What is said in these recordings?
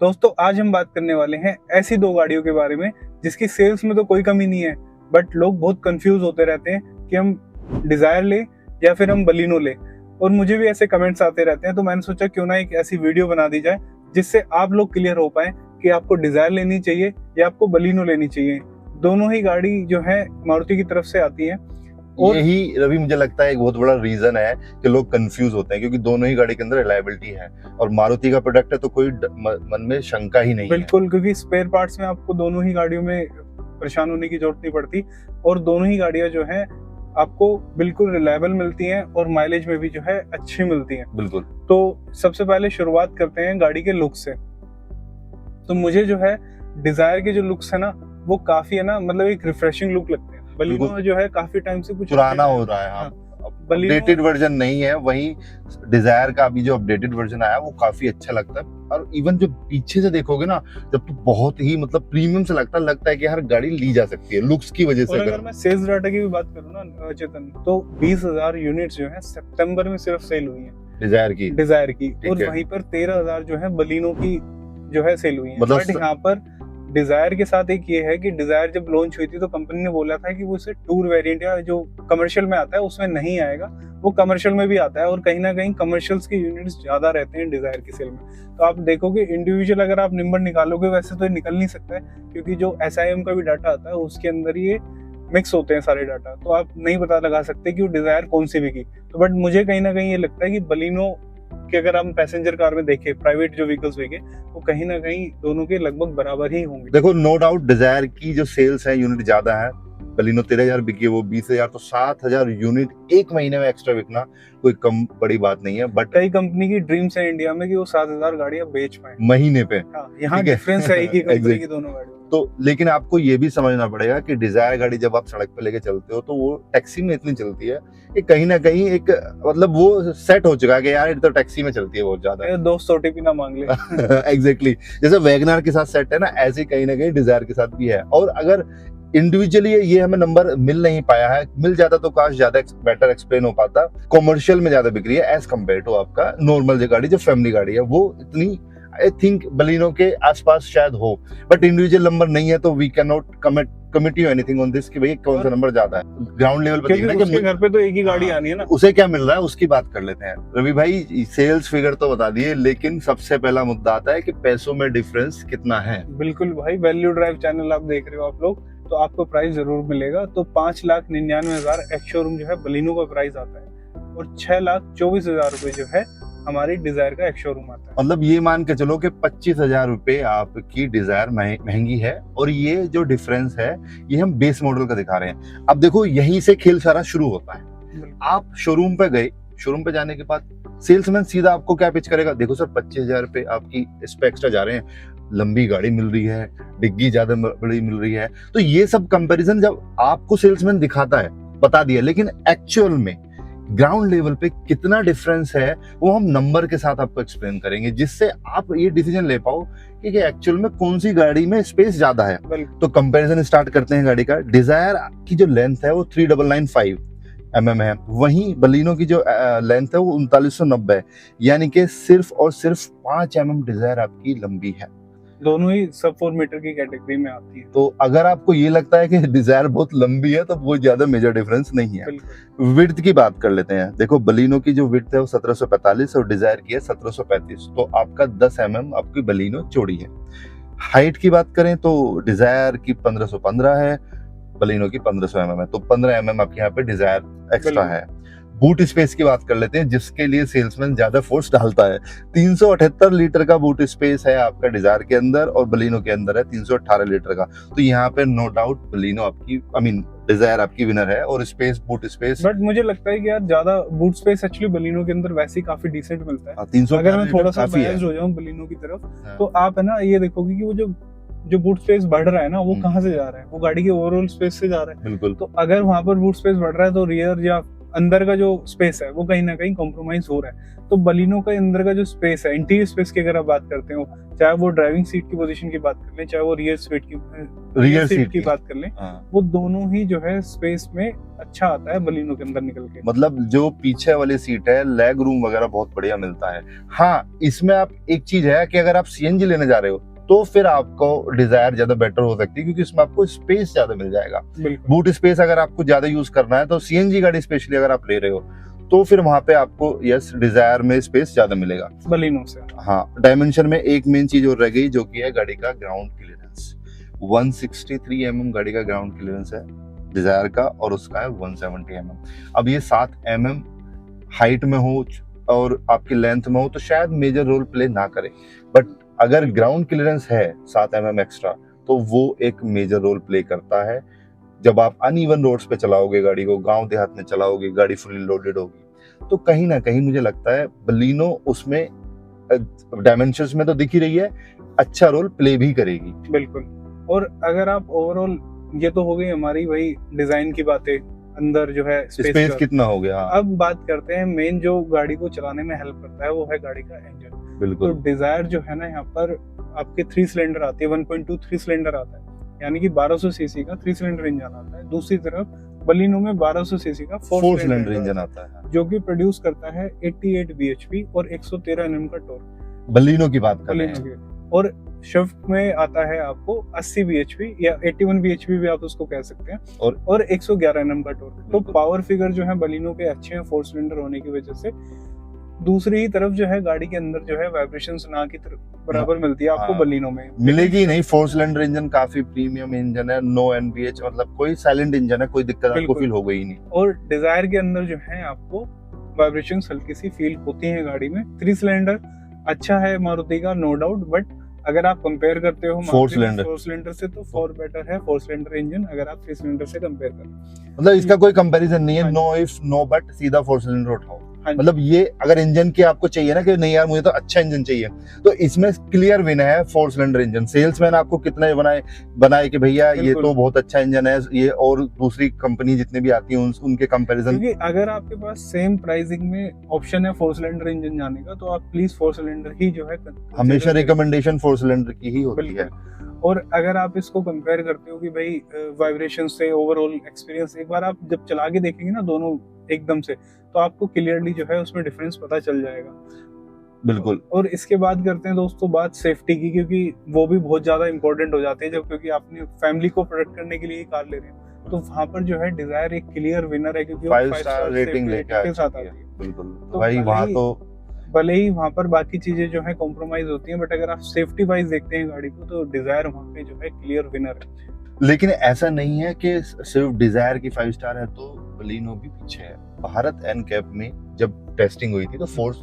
दोस्तों आज हम बात करने वाले हैं ऐसी दो गाड़ियों के बारे में जिसकी सेल्स में तो कोई कमी नहीं है, बट लोग बहुत कंफ्यूज होते रहते हैं कि हम डिजायर ले या फिर हम बलिनो ले। और मुझे भी ऐसे कमेंट्स आते रहते हैं, तो मैंने सोचा क्यों ना एक ऐसी वीडियो बना दी जाए जिससे आप लोग क्लियर हो पाए कि आपको डिजायर लेनी चाहिए या आपको बलिनो लेनी चाहिए। दोनों ही गाड़ी जो है मारुति की तरफ से आती है। और यही रवि मुझे लगता है एक बहुत बड़ा रीजन है कि लोग कंफ्यूज होते हैं, क्योंकि दोनों ही गाड़ी के अंदर रिलायबिलिटी है और मारुति का प्रोडक्ट है तो कोई मन में शंका ही नहीं बिल्कुल, क्योंकि स्पेयर पार्ट्स में आपको दोनों ही गाड़ियों में परेशान होने की जरूरत नहीं पड़ती और दोनों ही गाड़ियां जो है आपको बिल्कुल रिलायबल मिलती हैं और माइलेज में भी जो है अच्छी मिलती हैं। बिल्कुल। तो सबसे पहले शुरुआत करते हैं गाड़ी के लुक से। तो मुझे जो है डिजायर के जो लुक्स है ना वो काफी है ना, मतलब एक रिफ्रेशिंग लुक लगते हैं। बलिनो जो है काफी टाइम से कुछ पुराना हो रहा है। हाँ। अपडेटेड वर्जन नहीं है, वही डिजायर का अभी जो अपडेटेड वर्जन आया वो काफी अच्छा लगता है। और इवन जो पीछे से देखोगे ना जब तो बहुत ही मतलब प्रीमियम से लगता है कि हर गाड़ी ली जा सकती है लुक्स की वजह से। और अगर मैं सेल्स डाटा की भी बात करूँ ना चेतन, तो 20,000 यूनिट्स जो है सितंबर में सिर्फ सेल हुई है डिजायर की और वहीं पर 13,000 जो है बलिनो की जो है सेल हुई है। बट यहाँ पर डिजायर के साथ एक ये है कि डिजायर जब लॉन्च हुई थी तो कंपनी ने बोला था कि वो इसे टूर वेरिएंट या जो कमर्शियल में आता है उसमें नहीं आएगा, वो कमर्शियल में भी आता है और कहीं ना कहीं कमर्शियल्स की यूनिट्स ज्यादा रहते हैं डिजायर की सेल में। तो आप देखोगे इंडिविजुअल अगर आप नंबर निकालोगे वैसे तो ये निकल नहीं सकता है, क्योंकि जो SIM का भी डाटा आता है उसके अंदर ये मिक्स होते हैं सारे डाटा, तो आप नहीं पता लगा सकते कि वो डिजायर कौन सी बिकी। तो बट मुझे कहीं ना कहीं ये लगता है कि बलिनो कि अगर हम पैसेंजर कार में देखें, प्राइवेट जो व्हीकल्स देखें, वो कहीं ना कहीं दोनों के लगभग बराबर ही होंगे। देखो नो डाउट डिजायर की जो सेल्स है यूनिट ज्यादा है, बलिनो 13,000 बिकी है, वो 20,000, तो 7,000 यूनिट एक महीने में एक्स्ट्रा बिकना कोई कम बड़ी बात नहीं है। बट कई कंपनी की ड्रीम्स है इंडिया में कि वो 7,000 गाड़ियां बेच पाए महीने पे। यहाँ डिफरेंस है कि कंपनी की दोनों गाड़ियों। तो लेकिन आपको ये भी समझना पड़ेगा कि डिजायर गाड़ी जब आप सड़क पे लेके चलते हो तो वो टैक्सी में इतनी चलती है कि कहीं ना कहीं एक मतलब वो सेट हो चुका है कि यार ये तो टैक्सी में चलती है बहुत ज्यादा, दोस्त OTP ना मांग ले। एग्जैक्टली जैसे वैगनआर के साथ सेट है ना, ऐसे कहीं ना कहीं डिजायर के साथ भी है। और अगर इंडिविजुअली ये हमें नंबर मिल नहीं पाया है, मिल जाता तो काश ज्यादा बेटर एक्सप्लेन हो पाता। कॉमर्शियल में ज्यादा बिक रही है एज कम्पेयर टू आपका नॉर्मल जो गाड़ी जो फैमिली गाड़ी है, वो इतनी आई थिंक बलिनो के आसपास शायद हो, बट इंडिविजुअल नंबर नहीं है तो we can not commit you anything on this कि भाई कौन सा नंबर ज्यादा है। ग्राउंड लेवल पे देखना कि घर पे तो एक ही गाड़ी आनी है ना, उसे क्या मिल रहा है उसकी बात कर लेते हैं। रवि भाई सेल्स फिगर तो बता दिए, लेकिन सबसे पहला मुद्दा आता है कि पैसों में डिफरेंस कितना है। बिल्कुल भाई, वैल्यू ड्राइव चैनल आप देख रहे हो आप लोग, तो आपको प्राइस जरूर मिलेगा। तो 5,99,000 एक्स शोरूम जो है बलिनो का प्राइस आता है और 6,24,000 रुपए जो है हमारी डिजायर का एक शोरूम आता है। मतलब ये मान के चलो कि 25,000 रुपए आपकी डिजायर महंगी है और ये जो डिफरेंस है ये हम बेस मॉडल का दिखा रहे हैं। अब देखो यहीं से खेल सारा शुरू होता है। आप शोरूम पे गए, शोरूम पे जाने के बाद सेल्समैन सीधा आपको क्या पिच करेगा, देखो सर 25,000 रुपए आपकी इस पे एक्स्ट्रा जा रहे हैं, लंबी गाड़ी मिल रही है, डिग्गी ज्यादा बड़ी मिल रही है। तो ये सब कंपैरिजन जब आपको सेल्समैन दिखाता है बता दिया, लेकिन एक्चुअल में ग्राउंड लेवल पे कितना डिफरेंस है वो हम नंबर के साथ आपको एक्सप्लेन करेंगे, जिससे आप ये डिसीजन ले पाओ कि एक्चुअल में कौन सी गाड़ी में स्पेस ज्यादा है। तो कंपैरिजन स्टार्ट करते हैं गाड़ी का। डिजायर की जो लेंथ है वो 3,995 mm है, वहीं बलिनो की जो लेंथ है वो 3990 है, यानी कि सिर्फ और सिर्फ 5 mm डिजायर आपकी लंबी है। दोनों ही सब 4 मीटर की कैटेगरी में आती है। तो अगर आपको ये लगता है कि डिजायर बहुत लंबी है तो वो ज्यादा मेजर डिफरेंस नहीं है। विड्थ की बात कर लेते हैं। देखो बलिनो की जो विड्थ है वो 1745 और डिजायर की है 1735, तो आपका 10 mm आपकी बलिनो चौड़ी है। हाइट की बात करें तो डिजायर की 1515 है, बलिनो की 1500 mm है, तो 15 mm आपके यहाँ पे डिजायर एक्स्ट्रा है। बूट स्पेस की बात कर लेते हैं, जिसके लिए सेल्समैन ज्यादा फोर्स डालता है। 378 लीटर का बूट स्पेस है आपका डिजायर के अंदर और बलिनो के अंदर है 318 लीटर का। तो यहाँ पे नो डाउट बलिनो आपकी डिजायर आपकी विनर है और स्पेस बूट स्पेस। बट मुझे लगता है कि यार ज्यादा बूट स्पेस एक्चुअली बलिनो के अंदर वैसे ही काफी डिसेंट मिलता है। 300 अगर मैं थोड़ा सा बायस्ड हो जाऊं बलिनो की तरफ, तो आप है ना ये देखोगे कि वो जो बूट स्पेस बढ़ रहा है ना वो कहाँ से जा रहा है, वो गाड़ी के ओवरऑल स्पेस से जा रहा है। बिल्कुल। तो अगर वहां पर बूट स्पेस बढ़ रहा है तो रियर या अंदर का जो स्पेस है वो कहीं ना कहीं कॉम्प्रोमाइज हो रहा है। तो बलिनो का अंदर का जो स्पेस है, इंटीरियर स्पेस की अगर आप बात करते हो, चाहे वो ड्राइविंग सीट की पोजीशन की बात कर लें, चाहे वो रियर सीट की बात कर लें, वो दोनों ही जो है स्पेस में अच्छा आता है बलिनो के अंदर निकल के। मतलब जो पीछे वाली सीट है, लेग रूम वगैरह बहुत बढ़िया मिलता है। हाँ, इसमें आप एक चीज है कि अगर आप सीएनजी लेने जा रहे हो तो फिर आपको डिजायर ज्यादा बेटर हो सकती है, क्योंकि इसमें आपको स्पेस ज्यादा मिल जाएगा। बूट स्पेस अगर आपको ज्यादा यूज करना है तो सीएनजी गाड़ी स्पेशली अगर आप ले रहे हो तो फिर वहां पे आपको यस डिजायर में स्पेस ज्यादा मिलेगा बलिनो से। हाँ, डायमेंशन में एक मेन चीज और रह गई जो कि है गाड़ी का ग्राउंड क्लियरेंस। 163 mm गाड़ी का ग्राउंड क्लियरेंस है डिजायर का, और उसका है 170 mm। अब ये 7 mm हाइट में हो और आपकी लेंथ में हो तो शायद मेजर रोल प्ले ना करे, बट अगर ग्राउंड क्लियरेंस है 7 mm एक्स्ट्रा तो वो एक मेजर रोल प्ले करता है। जब आप अनइवन रोड्स पे चलाओगे गाड़ी को, गांव देहात में चलाओगे, गाड़ी फुली लोडेड होगी, तो कहीं ना कहीं मुझे लगता है बलिनो उसमें डायमेंशंस में तो दिख ही रही है, अच्छा रोल प्ले भी करेगी। बिल्कुल। और अगर आप ओवरऑल, ये तो हो गई हमारी भाई डिजाइन की बातें, अंदर जो है स्पेस कितना हो गया। अब बात करते हैं मेन जो गाड़ी को चलाने में हेल्प करता है, वो है गाड़ी का इंजन। बिल्कुल। तो डिजायर जो है ना, यहाँ पर आपके 3 सिलेंडर आती है, 1.2 3 सिलेंडर आता है, यानी कि 1200 सीसी का 3 सिलेंडर इंजन आता है। दूसरी तरफ बलिनो में 1200 सीसी का 4 सिलेंडर इंजन आता है, जो कि प्रोड्यूस करता है 88 bhp और 113 Nm का टॉर्क। बलिनो की बात कर रहे हैं। और स्विफ्ट में आता है आपको 80 bhp या 81 bhp भी आप उसको कह सकते हैं, और 111 Nm का टॉर्क। तो पावर फिगर जो है बलिनो के अच्छे हैं 4 सिलेंडर होने की वजह से। दूसरी ही तरफ जो है गाड़ी के अंदर जो है वाइब्रेशंस ना की बराबर मिलती है आपको बलिनो में, मिलेगी नहीं। 4 सिलेंडर इंजन काफी प्रीमियम इंजन है, नो एनबीएच, मतलब कोई साइलेंट इंजन है, कोई दिक्कत आपको फील हो गई नहीं। और डिजायर के अंदर जो है आपको वाइब्रेशंस हल्की सी फील होती है गाड़ी में। 3 सिलेंडर अच्छा है मारुति का, नो डाउट, बट अगर आप कंपेयर करते हो 4 सिलेंडर से तो 4 बेटर है 4 सिलेंडर इंजन, अगर आप 3 सिलेंडर से कंपेयर करें। मतलब इसका कोई कंपैरिजन नहीं है, नो इफ नो बट, सीधा 4 सिलेंडर उठाओ। मतलब ये अगर इंजन की आपको चाहिए ना कि नहीं यार मुझे तो अच्छा इंजन चाहिए, तो इसमें क्लियर विन है 4 सिलेंडर इंजन। सेल्समैन आपको कितने बनाए कि भैया ये तो बहुत अच्छा इंजन है, ये और दूसरी कंपनी जितने भी आती हैं उनके कंपैरिजन। क्योंकि अगर आपके पास सेम प्राइसिंग में ऑप्शन है 4 सिलेंडर इंजन जाने का, तो आप प्लीज 4 सिलेंडर ही जो है हमेशा रिकमेंडेशन 4 सिलेंडर की ही होती है। और अगर आप इसको कंपेयर करते हो कि भाई वाइब्रेशन से ओवरऑल एक्सपीरियंस, एक बार आप जब चला के देखेंगे ना दोनों एकदम से, तो आपको क्लियरली जो है उसमें डिफरेंस पता चल जाएगा। बिल्कुल। और इसके बाद करते हैं दोस्तों बात सेफ्टी की, क्योंकि वो भी बहुत ज्यादा इंपॉर्टेंट हो जाती है जब, क्योंकि आपने फैमिली को प्रोटेक्ट करने के लिए ही कार ले रहे हैं। तो वहाँ पर जो है डिजायर एक क्लियर विनर है, क्योंकि 5 स्टार रेटिंग लेके साथ आती है। बिल्कुल। तो भाई वहाँ तो भले ही वहाँ पर बाकी चीजें जो है कॉम्प्रोमाइज होती हैं, बट अगर आप सेफ्टी वाइज देखते हैं गाड़ी को, तो डिजायर वहाँ पे जो है क्लियर विनर है। लेकिन ऐसा नहीं है कि सिर्फ डिजायर की 5 स्टार है तो बलिनो भी पीछे है। भारत एनकैप में जब टेस्टिंग हुई थी तो 4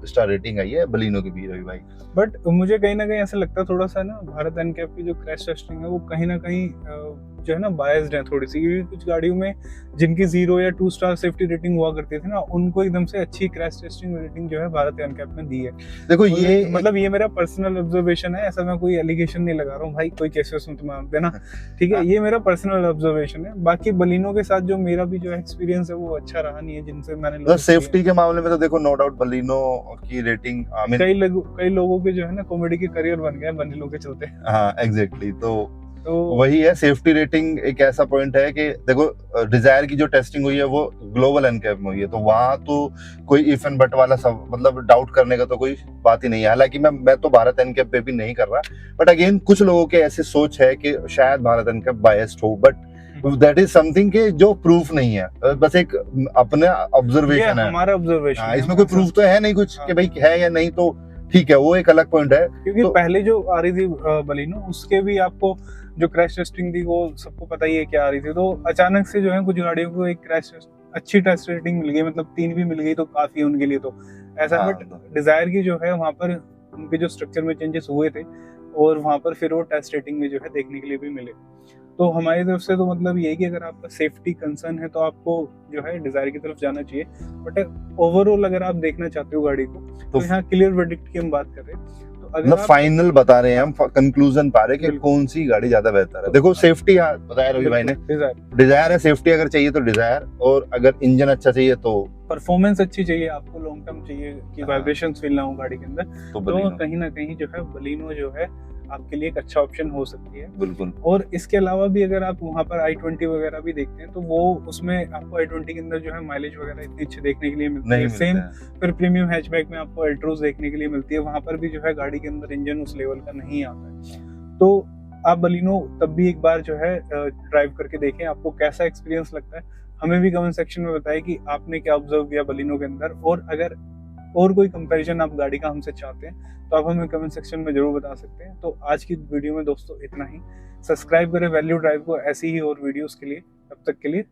स्टार रेटिंग आई है बलिनो की भी, रवि भाई। बट मुझे कहीं ना कहीं ऐसा लगता है थोड़ा सा ना, भारत एनकैप की जो क्रैश टेस्टिंग है वो कहीं ना कहीं जो है ना बायस्ड है थोड़ी सी, क्योंकि कुछ गाड़ियों में जिनकी 0 या 2 स्टार सेफ्टी रेटिंग हुआ करती थी ना, उनको एकदम से अच्छी क्रैश टेस्टिंग रेटिंग जो है भारत एनकैप में दी है। देखो ये मतलब ये मेरा पर्सनल ऑब्जर्वेशन है, ऐसा मैं कोई एलिगेशन नहीं लगा रहा हूँ भाई, कोई केसेस मत मान देना, ठीक है। ये मेरा पर्सनल ऑब्जर्वेशन है। बाकी बलिनो के साथ जो मेरा भी जो एक्सपीरियंस है वो अच्छा रहा नहीं है, जिनसे मैंने सेफ्टी के मामले में तो देखो नो डाउट बलिनो की रेटिंग, कई लोगों के जो है ना कॉमेडी के करियर बन गए बलिनो के चलते। हाँ एग्जैक्टली। तो वही है, सेफ्टी रेटिंग एक ऐसा पॉइंट है कि देखो डिजायर की जो टेस्टिंग हुई है वो ग्लोबल एनकैप में हुई है, तो वहां तो कोई इफ एंड बट वाला सब मतलब डाउट करने का तो कोई बात ही नहीं है। हालांकि मैं तो भारत एनकैप पे भी नहीं कर रहा, बट अगेन कुछ लोगों के ऐसे सोच है कि शायद भारत एनकैप बायस्ड हो, बट दैट इज समथिंग के जो प्रूफ नहीं है, बस एक अपना ऑब्जर्वेशन है, हमारा ऑब्जर्वेशन है। इसमें कोई प्रूफ तो है नहीं कुछ कि भाई है या नहीं, तो ठीक है वो एक अलग पॉइंट है। क्योंकि तो पहले जो आ रही थी बलिनो, उसके भी आपको जो क्रैश टेस्टिंग थी वो सबको पता ही है क्या आ रही थी, तो अचानक से जो है कुछ गाड़ियों को एक क्रैश अच्छी टेस्ट रेटिंग मिल गई, मतलब 3 भी मिल गई तो काफी उनके लिए तो ऐसा। बट डिजायर की जो है वहाँ पर उनके जो स्ट्रक्चर में चेंजेस हुए थे, और वहाँ पर फिर वो टेस्ट रेटिंग में जो है देखने के लिए भी मिले। तो हमारी तरफ से तो मतलब यही कि अगर आपका सेफ्टी कंसर्न है तो आपको जो है डिजायर की तरफ जाना चाहिए, बट ओवरऑल अगर आप देखना चाहते हो गाड़ी को, तो यहाँ क्लियर वर्डिक्ट की हम बात कर रहे हैं, तो मतलब फाइनल बता रहे हैं हम, कंक्लूजन पा रहे हैं कि कौन सी गाड़ी ज्यादा बेहतर है। देखो सेफ्टी बताया रवि भाई ने, डिजायर है, सेफ्टी अगर चाहिए तो डिजायर, और अगर इंजन अच्छा चाहिए तो परफॉर्मेंस अच्छी चाहिए, आपको लॉन्ग टर्म चाहिए कि वाइब्रेशंस फील ना हो गाड़ी के अंदर, तो कहीं ना कहीं जो है बलिनो जो है आपके लिए एक अच्छा ऑप्शन हो सकती है। बिल्कुल। और इसके अलावा भी अगर आप वहाँ पर i20 वगैरह भी देखते हैं तो वो उसमें आपको i20 के अंदर जो है माइलेज वगैरह इतनी अच्छी देखने के लिए मिलती है। सेम फिर प्रीमियम हैचबैक में आपको अल्ट्रोज देखने के लिए मिलती है, वहाँ पर भी जो है गाड़ी के अंदर इंजन उस लेवल का नहीं आता है। तो आप बलिनो तब भी एक बार जो है ड्राइव करके देखें, आपको कैसा एक्सपीरियंस लगता है। हमें भी कमेंट सेक्शन में बताएं कि आपने क्या ऑब्जर्व किया बलिनो के अंदर, और अगर और कोई कंपैरिजन आप गाड़ी का हमसे चाहते हैं तो आप हमें कमेंट सेक्शन में जरूर बता सकते हैं। तो आज की वीडियो में दोस्तों इतना ही। सब्सक्राइब करें वैल्यू ड्राइव को ऐसी ही और वीडियोस के लिए। तब तक के लिए